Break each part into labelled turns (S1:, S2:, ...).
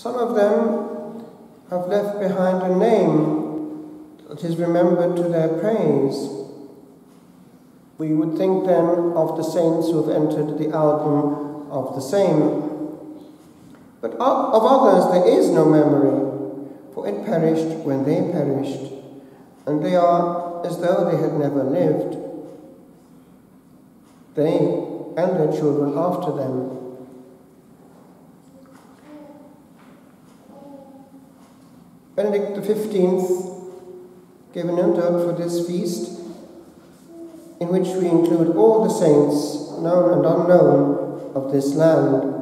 S1: Some of them have left behind a name that is remembered to their praise. We would think then of the saints who have entered the album of the same. But of others there is no memory, for it perished when they perished, and they are as though they had never lived, they and their children after them. Benedict XV gave an indult for this feast, in which we include all the saints, known and unknown, of this land.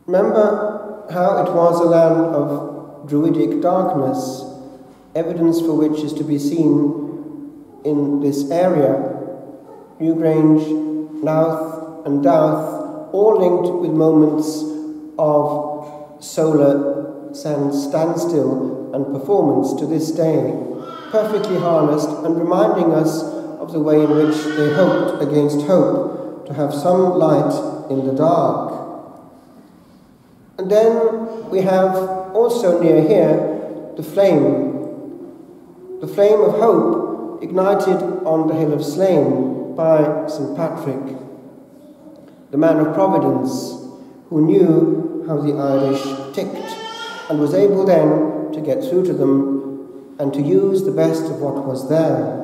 S1: Remember how it was a land of druidic darkness, evidence for which is to be seen in this area. Newgrange, Louth and Douth, all linked with moments of solar standstill and performance to this day, perfectly harnessed and reminding us of the way in which they hoped against hope to have some light in the dark. And then we have also near here the flame of hope ignited on the hill of Slane by St. Patrick, the man of Providence, who knew how the Irish ticked and was able then to get through to them and to use the best of what was there.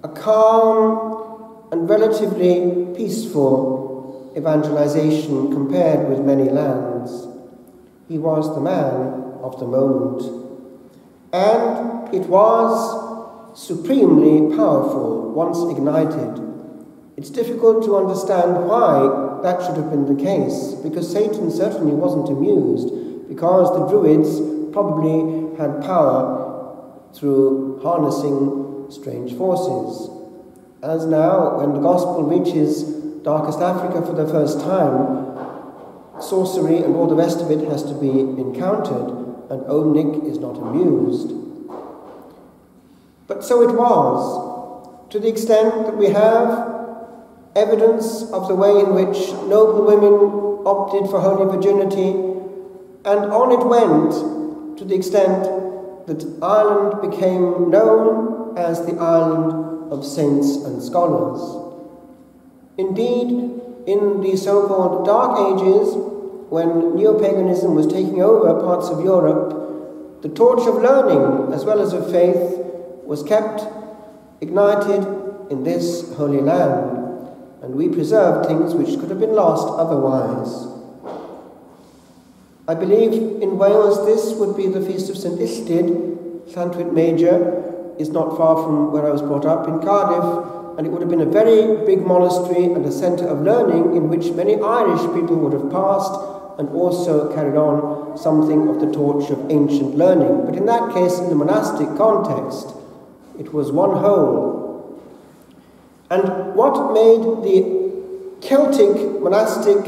S1: A calm and relatively peaceful evangelization compared with many lands. He was the man of the moment. And it was supremely powerful once ignited. It's difficult to understand why that should have been the case, because Satan certainly wasn't amused, because the Druids probably had power through harnessing strange forces. As now, when the gospel reaches darkest Africa for the first time, sorcery and all the rest of it has to be encountered, and Old Nick is not amused. But so it was, to the extent that we have evidence of the way in which noble women opted for holy virginity, and on it went to the extent that Ireland became known as the island of saints and scholars. Indeed, in the so-called Dark Ages, when neo-paganism was taking over parts of Europe, the torch of learning as well as of faith was kept ignited in this holy land, and we preserved things which could have been lost otherwise. I believe in Wales this would be the feast of St. Istid. Llantwit Major is not far from where I was brought up in Cardiff, and it would have been a very big monastery and a centre of learning in which many Irish people would have passed and also carried on something of the torch of ancient learning. But in that case, in the monastic context, it was one whole. And what made the Celtic monastic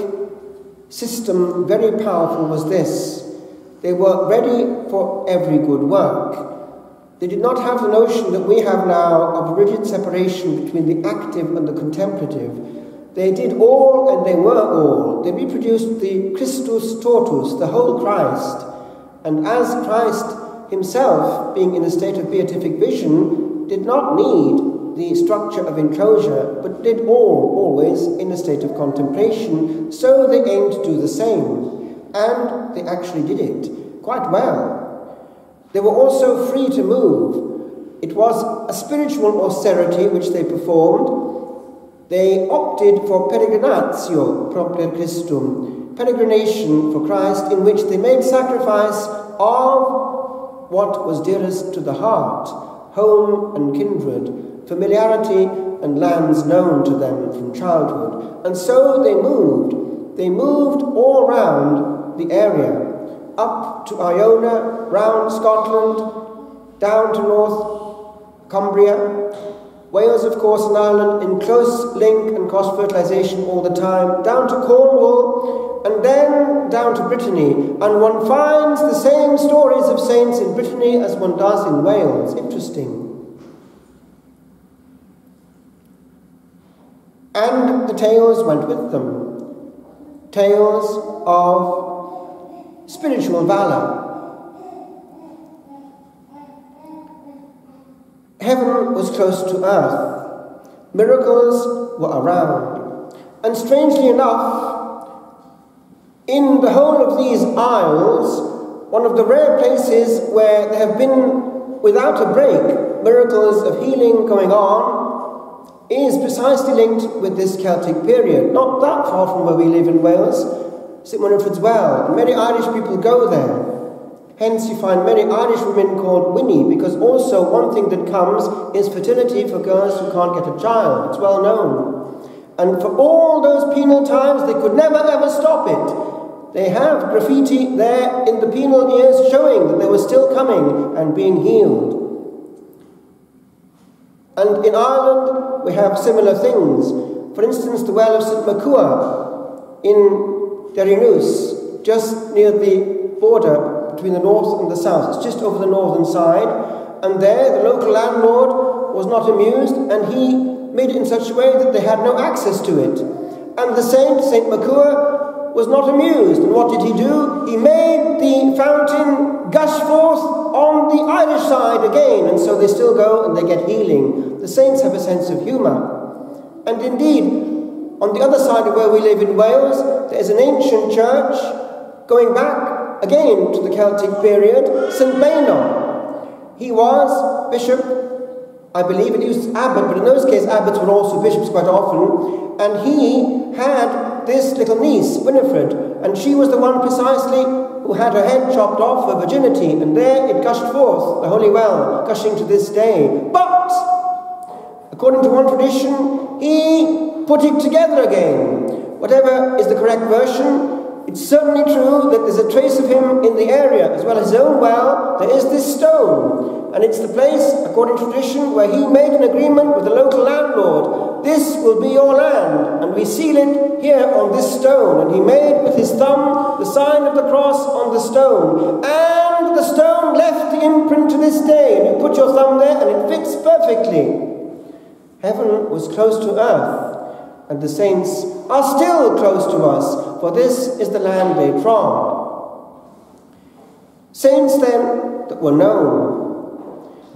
S1: system very powerful was this: they were ready for every good work. They did not have the notion that we have now of rigid separation between the active and the contemplative. They did all and they were all. They reproduced the Christus totus, the whole Christ. And as Christ himself, being in a state of beatific vision, did not need the structure of enclosure, but did all, always, in a state of contemplation, so they aimed to do the same. And they actually did it quite well. They were also free to move. It was a spiritual austerity which they performed. They opted for peregrinatio propter Christum, peregrination for Christ, in which they made sacrifice of what was dearest to the heart, home and kindred, familiarity and lands known to them from childhood. And so they moved. They moved all round the area, up to Iona, round Scotland, down to North Cumbria, Wales, of course, and Ireland in close link and cross-fertilization all the time, down to Cornwall, and then down to Brittany. And one finds the same stories of saints in Brittany as one does in Wales. Interesting. And the tales went with them. tales of spiritual valor. Heaven was close to earth. Miracles were around. And strangely enough, in the whole of these isles, one of the rare places where there have been, without a break, miracles of healing going on, is precisely linked with this Celtic period. Not that far from where we live in Wales, St Winifred's Well. And many Irish people go there. Hence you find many Irish women called Winnie, because also one thing that comes is fertility for girls who can't get a child. It's well known. And for all those penal times, they could never ever stop it. They have graffiti there in the penal years showing that they were still coming and being healed. And in Ireland, we have similar things. For instance, the well of St Makua in Derrynws, just near the border between the north and the south. It's just over the northern side. And there, the local landlord was not amused, and he made it in such a way that they had no access to it. And the saint, St Makua, was not amused. And what did he do? He made the fountain gush forth on the Irish side again. And so they still go and they get healing. The saints have a sense of humour. And indeed, on the other side of where we live in Wales, there is an ancient church going back again to the Celtic period, St Bainor. He was bishop, I believe, and he was abbot, but in those cases abbots were also bishops quite often, and he had this little niece, Winifred, and she was the one precisely who had her head chopped off for virginity, and there it gushed forth, the holy well, gushing to this day. But, according to one tradition, he put it together again. Whatever is the correct version, it's certainly true that there's a trace of him in the area, as well as his own well. There is this stone, and it's the place, according to tradition, where he made an agreement with the local landlord. This will be your land, and we seal it here on this stone. And he made with his thumb the sign of the cross on the stone, and the stone left the imprint to this day. And you put your thumb there, and it fits perfectly. Heaven was close to earth, and the saints are still close to us, for this is the land they trod. Saints then that were known.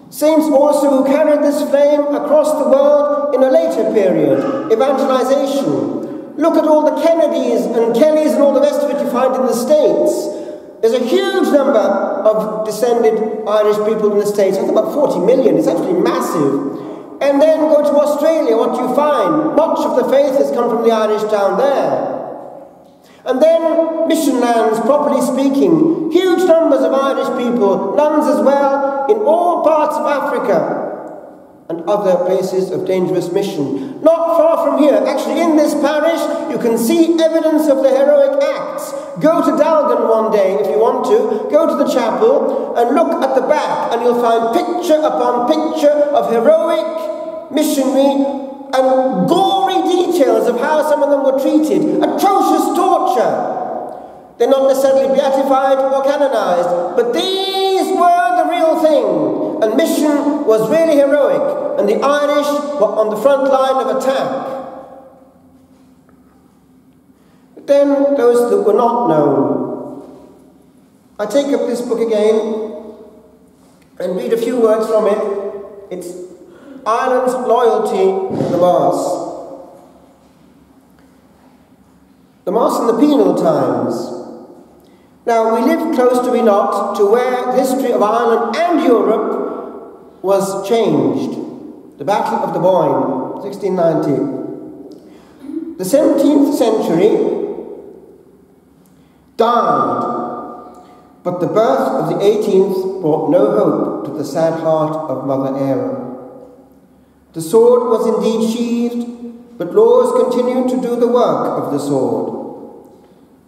S1: Saints also who carried this flame across the world in a later period, evangelization. Look at all the Kennedys and Kellys and all the rest of it you find in the States. There's a huge number of descended Irish people in the States. I think about 40 million. It's actually massive. And then go to Australia, what do you find? Much of the faith has come from the Irish down there. And then mission lands, properly speaking, huge numbers of Irish people, nuns as well, in all parts of Africa and other places of dangerous mission. Not far from here, actually in this parish, you can see evidence of the heroic acts. Go to Dalgan one day if you want to, go to the chapel and look at the back, and you'll find picture upon picture of heroic missionary and gory details of how some of them were treated. Atrocious torture. They're not necessarily beatified or canonized, but these were the real thing. And mission was really heroic, and the Irish were on the front line of attack. But then those that were not known. I take up this book again and read a few words from it. It's Ireland's loyalty to the Mass. The Mass in the penal times. Now, we live close, do we not, to where the history of Ireland and Europe was changed. The Battle of the Boyne, 1690. The 17th century died, but the birth of the 18th brought no hope to the sad heart of Mother Eire. The sword was indeed sheathed, but laws continued to do the work of the sword.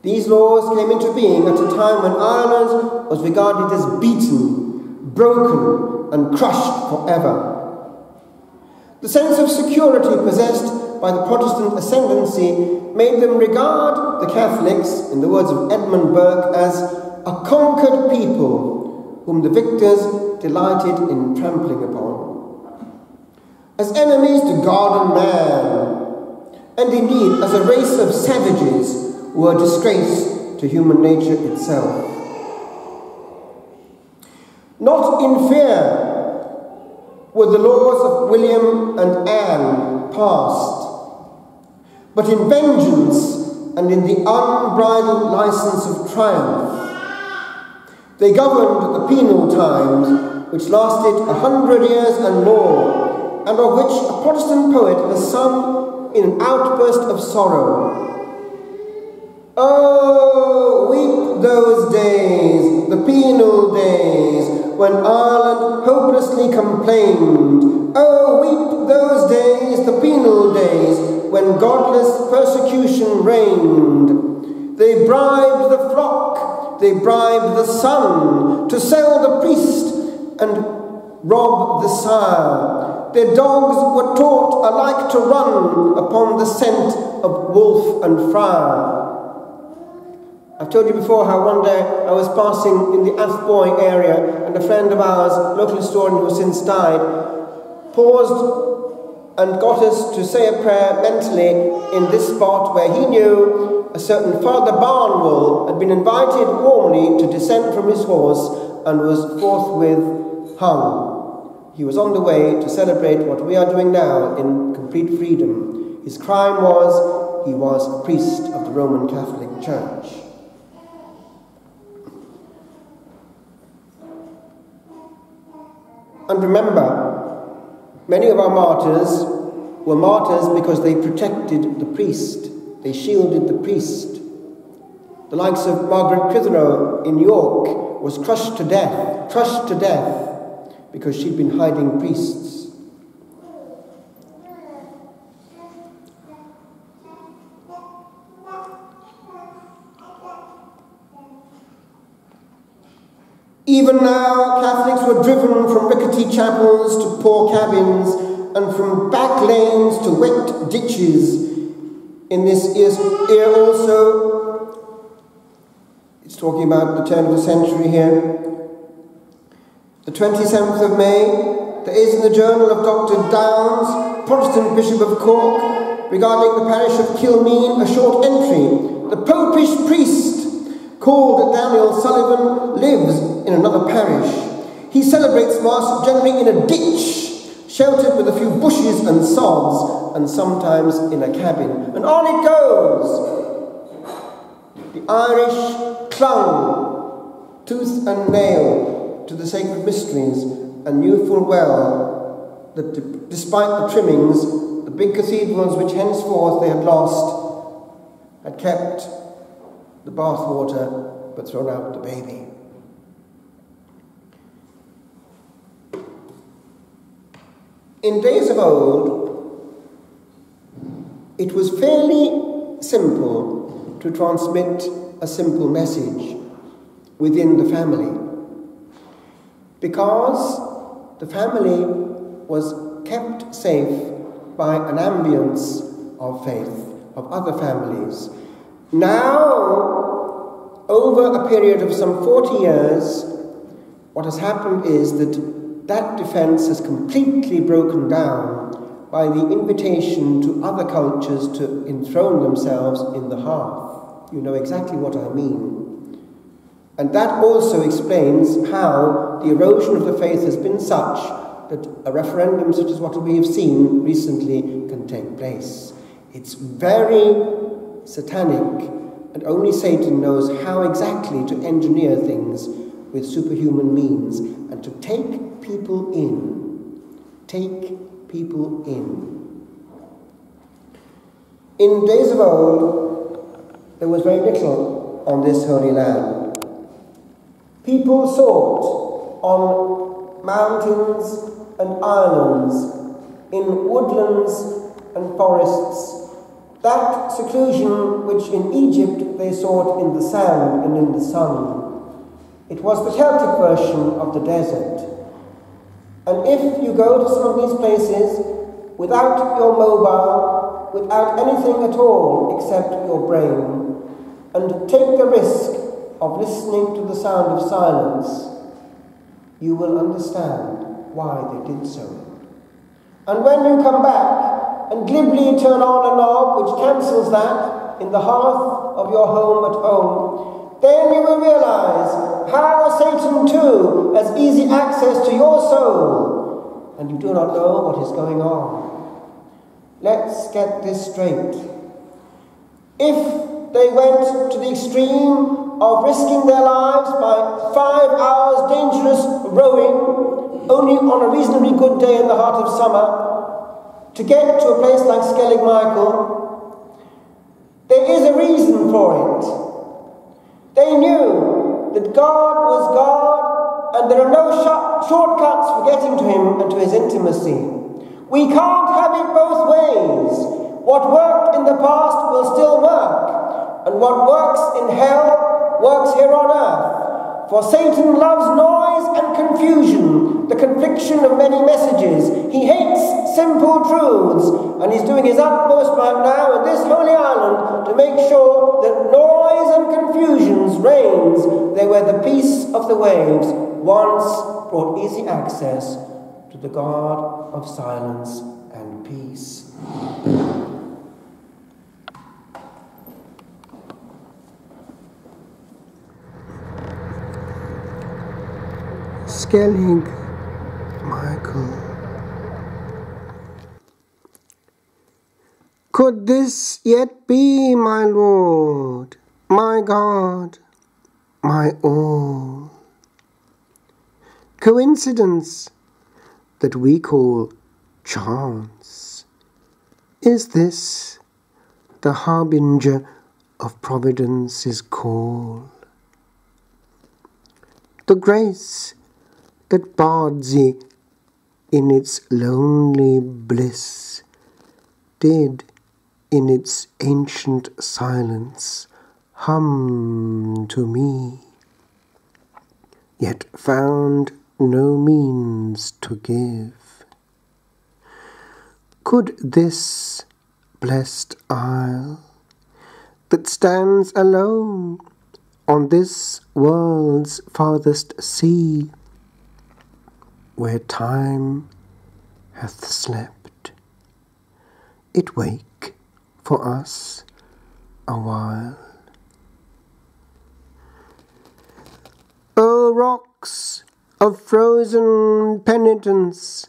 S1: These laws came into being at a time when Ireland was regarded as beaten, broken, and crushed forever. The sense of security possessed by the Protestant ascendancy made them regard the Catholics, in the words of Edmund Burke, as a conquered people whom the victors delighted in trampling upon. As enemies to God and man, and indeed as a race of savages were a disgrace to human nature itself. Not in fear were the laws of William and Anne passed, but in vengeance and in the unbridled license of triumph. They governed the penal times, which lasted 100 years and more, and of which a Protestant poet has sung in an outburst of sorrow. Oh, weep those days, the penal days, when Ireland hopelessly complained. Oh, weep those days, the penal days, when godless persecution reigned. They bribed the flock, they bribed the son, to sell the priest and rob the sire. Their dogs were taught alike to run upon the scent of wolf and friar. I've told you before how one day I was passing in the Athboy area, and a friend of ours, local historian who since died, paused and got us to say a prayer mentally in this spot where he knew a certain Father Barnwell had been invited warmly to descend from his horse and was forthwith hung. He was on the way to celebrate what we are doing now in complete freedom. His crime was he was a priest of the Roman Catholic Church. And remember, many of our martyrs were martyrs because they protected the priest. They shielded the priest. The likes of Margaret Critheroe in York was crushed to death, because she'd been hiding priests. Even now, Catholics were driven from rickety chapels to poor cabins, and from back lanes to wet ditches. In this year also, it's talking about the turn of the century here. The 27th of May, there is in the journal of Dr. Downes, Protestant Bishop of Cork, regarding the parish of Kilmeen, a short entry. The popish priest called Daniel Sullivan lives in another parish. He celebrates Mass generally in a ditch, sheltered with a few bushes and sods, and sometimes in a cabin. And on it goes. The Irish clung tooth and nail to the sacred mysteries and knew full well that despite the trimmings, the big cathedrals which henceforth they had lost had kept the bathwater but thrown out the baby. In days of old, it was fairly simple to transmit a simple message within the family, because the family was kept safe by an ambience of faith, of other families. Now, over a period of some 40 years, what has happened is that defense has completely broken down by the invitation to other cultures to enthrone themselves in the hearth. You know exactly what I mean. And that also explains how the erosion of the faith has been such that a referendum such as what we have seen recently can take place. It's very satanic, and only Satan knows how exactly to engineer things with superhuman means and to take people in. Take people in. In days of old, there was very little on this holy land. People sought on mountains and islands, in woodlands and forests, that seclusion which in Egypt they sought in the sand and in the sun. It was the Celtic version of the desert. And if you go to some of these places without your mobile, without anything at all except your brain, and take the risk of listening to the sound of silence, you will understand why they did so. And when you come back and glibly turn on a knob which cancels that, in the hearth of your home at home, then you will realize how Satan too has easy access to your soul, and you do not know what is going on. Let's get this straight. If they went to the extreme of risking their lives by 5 hours dangerous rowing, only on a reasonably good day in the heart of summer, to get to a place like Skellig Michael, there is a reason for it. They knew that God was God, and there are no shortcuts for getting to him and to his intimacy. We can't have it both ways. What worked in the past will still work, and what works in hell works here on earth. For Satan loves noise and confusion, the confliction of many messages. He hates simple truths, and he's doing his utmost right now in this holy island to make sure that noise and confusions reigns there where the peace of the waves once brought easy access to the God of silence and peace.
S2: Skellig Michael. Could this yet be, my Lord, my God, my all? Coincidence that we call chance. Is this the harbinger of Providence's call? The grace that bards ye in its lonely bliss did in its ancient silence hum to me, yet found no means to give. Could this blessed isle that stands alone on this world's farthest sea, where time hath slept, it wake for us a while? O rocks of frozen penitence,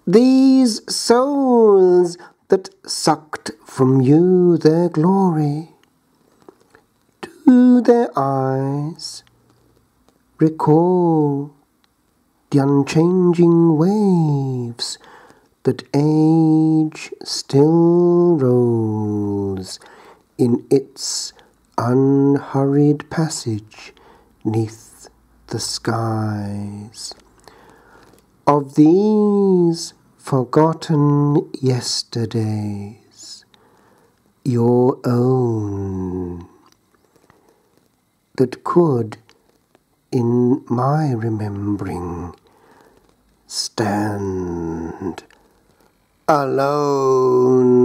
S2: these souls that sucked from you their glory, do their eyes recall the unchanging waves that age still rolls in its unhurried passage 'neath the skies of these forgotten yesterdays, your own, that could in my remembering stand alone?